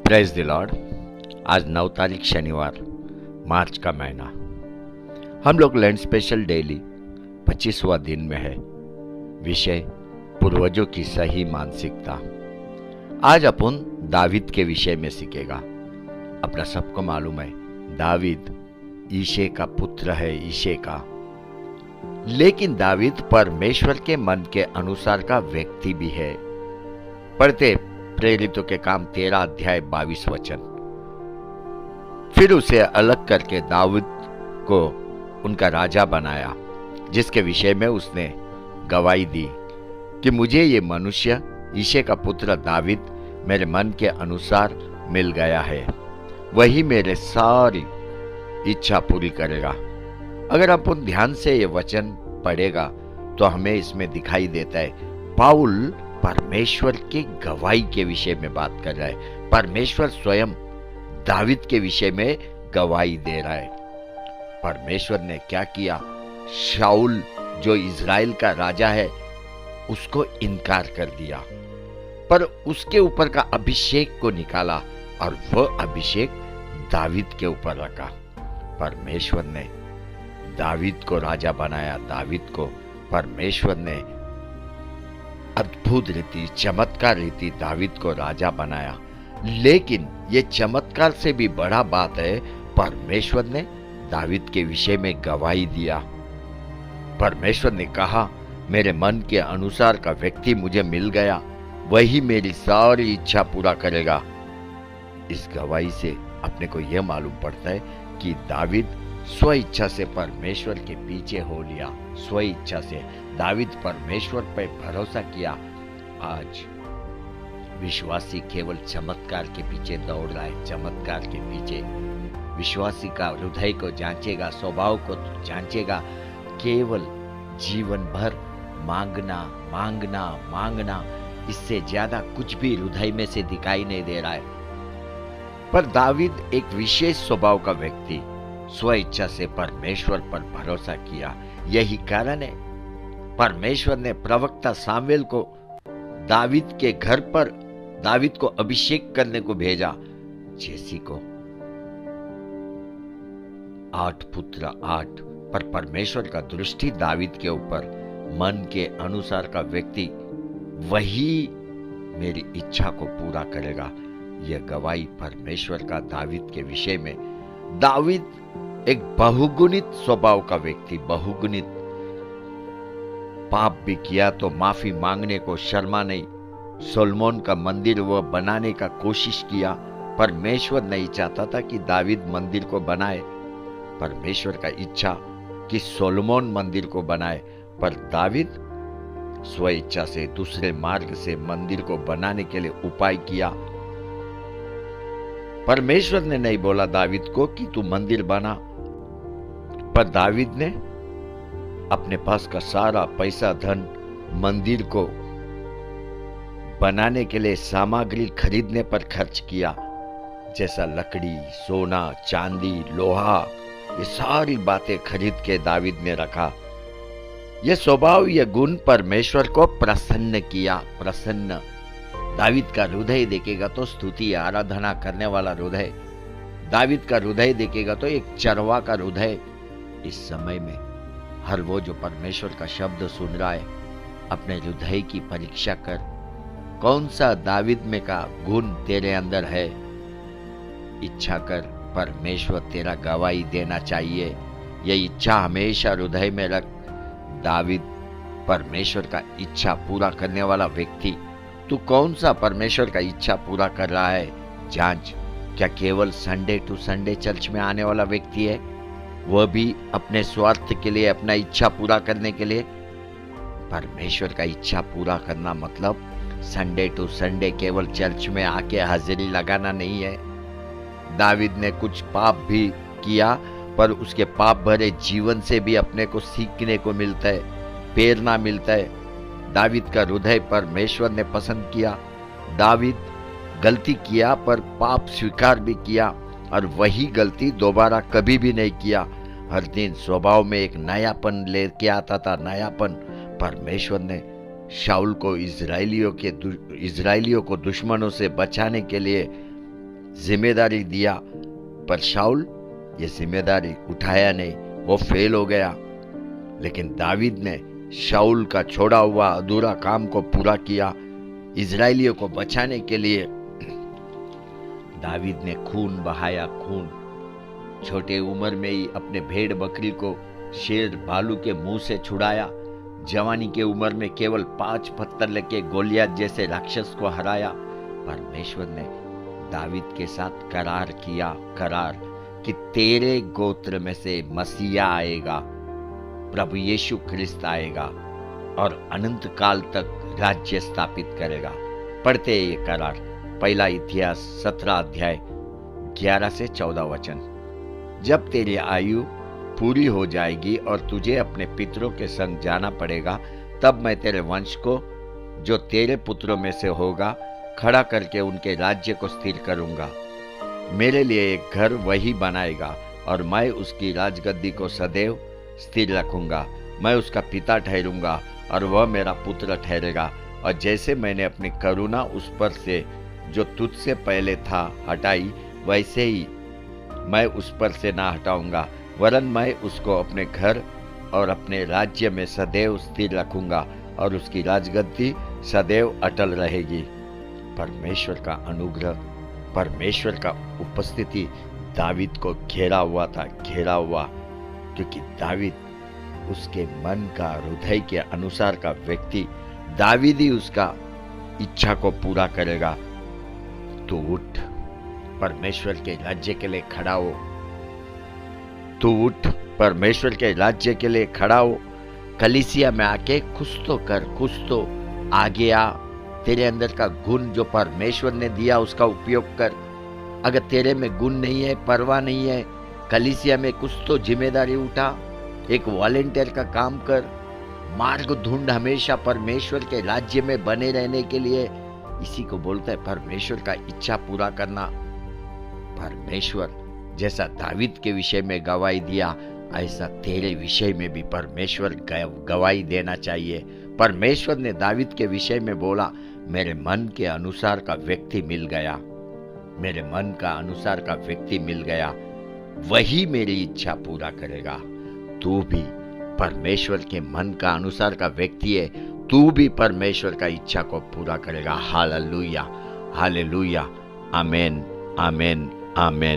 Praise the Lord. आज 9 तारीख शनिवार, मार्च का महीना। हम लोग लैंड स्पेशल डेली 25वां दिन में है। विषय पूर्वजों की सही मानसिकता। आज अपन दावीद के विषय में सीखेगा। अपना सबको मालूम है दावीद ईशे का पुत्र है, ईशे का। लेकिन दावीद परमेश्वर के मन के अनुसार का व्यक्ति भी है। पढ़ते प्रेरितों के काम 13 अध्याय 22 वचन। फिर उसे अलग करके दाऊद को उनका राजा बनाया, जिसके विषय में उसने गवाही दी कि मुझे ये मनुष्य ईशे का पुत्र दावीद मेरे मन के अनुसार मिल गया है, वही मेरे सारी इच्छा पूरी करेगा। अगर अपन ध्यान से ये वचन पढ़ेगा तो हमें इसमें दिखाई देता है पाउल परमेश्वर के गवाही के विषय में बात कर रहा है। परमेश्वर स्वयं दावीद के विषय में गवाही दे रहा है। परमेश्वर ने क्या किया? शाऊल जो इज़राइल का राजा है उसको इनकार कर दिया, पर उसके ऊपर का अभिषेक को निकाला और वह अभिषेक दावीद के ऊपर रखा। परमेश्वर ने दावीद को राजा बनाया। दावीद को परमेश्वर ने अद्भुत रीति, चमत्कार रीति दावीद को राजा बनाया। लेकिन ये चमत्कार से भी बड़ा बात है, परमेश्वर ने दावीद के विषय में गवाही दिया। परमेश्वर ने कहा मेरे मन के अनुसार का व्यक्ति मुझे मिल गया, वही मेरी सारी इच्छा पूरा करेगा। इस गवाही से अपने को यह मालूम पड़ता है कि दावीद स्व इच्छा से परमेश्वर के पीछे हो लिया। स्व इच्छा से दावीद परमेश्वर पर भरोसा किया। आज विश्वासी केवल चमत्कार के पीछे दौड़ रहा है। चमत्कार के पीछे विश्वासी का हृदय को जांचेगा, स्वभाव को जांचेगा। केवल जीवन भर मांगना मांगना मांगना, इससे ज्यादा कुछ भी हृदय में से दिखाई नहीं दे रहा है। पर दावीद एक विशेष स्वभाव का व्यक्ति, स्व इच्छा से परमेश्वर पर भरोसा किया। यही कारण है परमेश्वर ने प्रवक्ता सामुएल को दावीद के घर पर दावीद को अभिषेक करने को भेजा। जैसी को 8 पुत्र 8, पर परमेश्वर का दृष्टि दावीद के ऊपर, मन के अनुसार का व्यक्ति वही मेरी इच्छा को पूरा करेगा। यह गवाही परमेश्वर का दावीद के विषय में। दावीद एक बहुगुणित स्वभाव का व्यक्ति, बहुगुणित। पाप भी किया तो माफी मांगने को शर्मा नहीं। सोलोमन का मंदिर वह बनाने का कोशिश किया। परमेश्वर नहीं चाहता था कि दावीद मंदिर को बनाए। परमेश्वर का इच्छा कि सोलोमन मंदिर को बनाए, पर दावीद स्व इच्छा से दूसरे मार्ग से मंदिर को बनाने के लिए उपाय किया। परमेश्वर ने नहीं बोला दावीद को कि तू मंदिर बना, पर दावीद ने अपने पास का सारा पैसा धन मंदिर को बनाने के लिए सामग्री खरीदने पर खर्च किया। जैसा लकड़ी, सोना, चांदी, लोहा, ये सारी बातें खरीद के दावीद ने रखा। यह स्वभाव, यह गुण परमेश्वर को प्रसन्न किया। प्रसन्न दावीद का हृदय देखेगा तो स्तुति आराधना करने वाला हृदय। दावीद का हृदय देखेगा तो एक चरवा का हृदय। इस समय में हर वो जो परमेश्वर का शब्द सुन रहा है, अपने हृदय की परीक्षा कर। कौन सा दावीद में का गुण तेरे अंदर है? इच्छा कर, परमेश्वर तेरा गवाही देना चाहिए। ये इच्छा हमेशा हृदय में रख। दावीद परमेश्वर का इच्छा पूरा करने वाला व्यक्ति। तू कौन सा परमेश्वर का इच्छा पूरा कर रहा है? जांच। क्या केवल संडे टू संडे चर्च में आने वाला व्यक्ति है, वह भी अपने स्वार्थ के लिए, अपना इच्छा पूरा करने के लिए? परमेश्वर का इच्छा पूरा करना मतलब संडे टू संडे केवल चर्च में आके हाजिरी लगाना नहीं है। दावीद ने कुछ पाप भी किया, पर उसके पाप भरे जीवन से भी अपने को सीखने को मिलता है, प्रेरणा मिलता है। दावीद का हृदय परमेश्वर ने पसंद किया। दावीद गलती किया पर पाप स्वीकार भी किया, और वही गलती दोबारा कभी भी नहीं किया। हर दिन स्वभाव में एक नयापन लेके आता था, नयापन। परमेश्वर ने शाऊल को इजराइलियों को दुश्मनों से बचाने के लिए जिम्मेदारी दिया, पर शाऊल ये जिम्मेदारी उठाया नहीं, वो फेल हो गया। लेकिन दावीद ने शाऊल का छोड़ा हुआ अधूरा काम को पूरा किया। इजरायलियों को बचाने के लिए दावीद ने खून बहाया, खून। छोटे उम्र में ही अपने भेड़ बकरी को शेर भालू के मुंह से छुड़ाया। जवानी के उम्र में केवल 5 पत्थर लेके गोलियत जैसे राक्षस को हराया। परमेश्वर ने दावीद के साथ करार किया, करार कि तेरे गोत्र में से मसीहा आएगा, प्रभु यीशु ख्रिस्त आएगा और अनंत काल तक राज्य स्थापित करेगा। पढ़ते ये करार, पहला इतिहास 17 अध्याय 11 से 14 वचन। जब तेरी आयु पूरी हो जाएगी और तुझे अपने पितरों के संग जाना पड़ेगा, तब मैं तेरे वंश को जो तेरे पुत्रों में से होगा खड़ा करके उनके राज्य को स्थिर करूंगा। मेरे लिए एक घर वही बनाएगा और मैं उसकी राजगद्दी को सदैव स्थिर रखूंगा। मैं उसका पिता ठहरूंगा और वह मेरा पुत्र ठहरेगा। और जैसे मैंने अपनी करुणा उस पर से जो तुझसे पहले था हटाई, वैसे ही मैं उस पर से ना हटाऊंगा, वरन मैं उसको अपने घर और अपने राज्य में सदैव स्थिर रखूंगा और उसकी राजगद्दी सदैव अटल रहेगी। परमेश्वर का अनुग्रह, परमेश्वर का उपस्थिति दावीद को घेरा हुआ था, घेरा हुआ, क्योंकि दावीद उसके मन का, हृदय के अनुसार का व्यक्ति। दावीद ही उसका इच्छा को पूरा करेगा। तू उठ, परमेश्वर के राज्य के लिए खड़ा हो। तू उठ, परमेश्वर के राज्य के लिए खड़ा हो। कलीसिया में आके कुछ तो कर, कुछ तो आगे आ। तेरे अंदर का गुण जो परमेश्वर ने दिया उसका उपयोग कर। अगर तेरे में गुण नहीं है, परवाह नहीं है, कलीसिया में कुछ तो जिम्मेदारी उठा, एक वॉलेंटियर का काम कर, मार्ग ढूंढ हमेशा परमेश्वर के राज्य में बने रहने के लिए। इसी को बोलता है परमेश्वर का इच्छा पूरा करना। परमेश्वर जैसा दावीद के विषय में गवाही दिया, ऐसा तेरे विषय में भी परमेश्वर गवाही देना चाहिए। परमेश्वर ने दावीद के विषय में बोला, मेरे मन के अनुसार का व्यक्ति मिल गया, मेरे मन का अनुसार का व्यक्ति मिल गया, वही मेरी इच्छा पूरा करेगा। तू भी परमेश्वर के मन का अनुसार का व्यक्ति है, तू भी परमेश्वर का इच्छा को पूरा करेगा। हालेलुया, हालेलुया, आमेन, आमेन, आमेन।